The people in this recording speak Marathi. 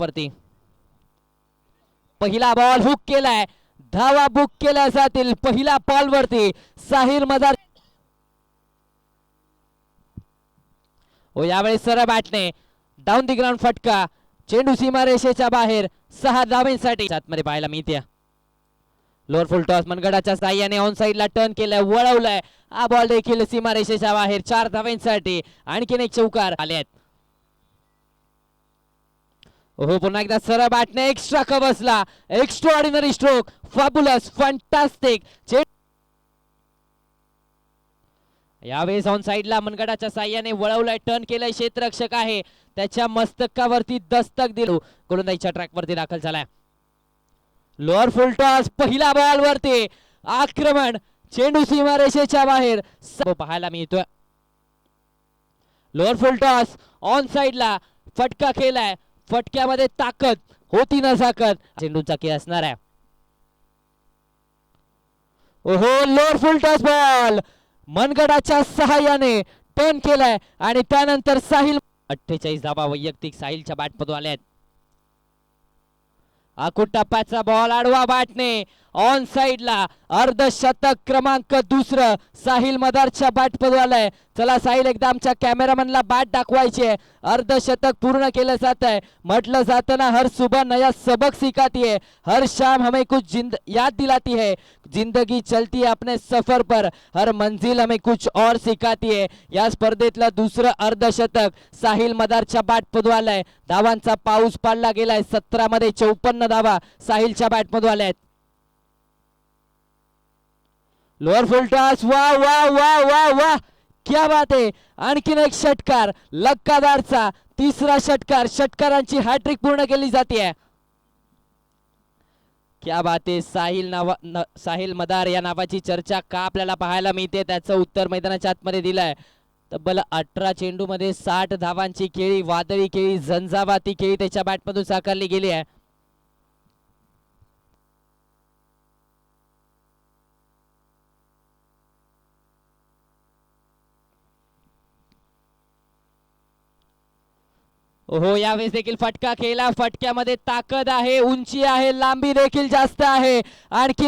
वरती पहिला बॉल हुक केलाय, धावा बुक केल्या जातील पहिल्या बॉल वरती साहिल मदार. हो यावेळी सरळ बॅटने डाऊन दी ग्राउंड फटका, चेंडू सीमारेषेच्या बाहेर 6 धावांसाठी आतमध्ये पाहायला मिळते. लोअर फुल टॉस मनगडाच्या साह्याने ऑन साइडला टर्न केलाय, वळवलाय, हा बॉल देखील सीमारेषेच्या बाहेर 4 धावांसाठी. आणखीन एक चौकार आले आहेत. हो पुन्हा एकदा सरळ बॅटने एक्स्ट्रा का बसला, extra ordinary stroke, fabulous, fantastic. यावेळेस ऑन साइडला मनगडाच्या साह्याने वळवलाय, टर्न केलाय, क्षेत्ररक्षक आहे त्याच्या मस्तकावरती दस्तक दिलो, गोलंदाजीच्या ट्रॅक वरती दाखल झालाय. लोअर फुल टॉस पहिला बॉल वरती आक्रमण, चेंडू सीमारेषेच्या बाहेर पाहायला मिळतोय. लोअर फुल टॉस ऑन साइडला फटका केलाय, फटक्यामध्ये ताकद होती ना ताकद, चेंडूचा खेळ असणार आहे. ओहो लोअर फुल टॉस बॉल मनगडाच्या सहाय्याने टर्न केलाय आणि त्यानंतर साहिल 48 धावा वैयक्तिक साहिलच्या बॅटमधून आल्यात. आकुट टप्प्याचा बॉल आडवा बॅटने ऑन साइडला अर्धशतक क्रमांक दुसरं साहिल मदारच्या बॅटमधून आलाय. चला साहिल एकदा आमच्या कॅमेरामॅनला बॅट दाखवायची आहे. अर्धशतक पूर्ण केलं जात आहे. म्हटलं जातं ना हर सुबह नया सबक सिखाती है, हर शाम हमें कुछ याद दिलाती है, जिंदगी चलती है अपने सफर पर, हर मंजिल हमें कुछ और सिखाती है. या स्पर्धेतलं दुसरं अर्धशतक साहिल मदारच्या बॅटमधून आलंय. धावांचा पाऊस पाडला गेलाय. 17 मध्ये 54 धावा साहिलच्या बॅटमधून आल्यात. लोअर फुल टॉस, वा वा वा वा वा क्या बात आहे. आणखीन एक षटकार लक्कादारचा, तिसरा षटकार, षटकारांची हॅट्रिक पूर्ण केली जाते. क्या बात आहे. साहिल मदार या नावाची चर्चा का आपल्याला पाहायला मिळते त्याचं उत्तर मैदानाच्या आतमध्ये दिलंय. तब्बल 18 चेंडू मध्ये 60 धावांची खेळी, वादळी खेळी, झंझावाती खेळी त्याच्या बॅटमधून साकारली गेली आहे. हो यावेळेस देखील फटका केला, फटक्यामध्ये ताकद आहे, उंची आहे, लांबी देखील जास्त आहे. आणखी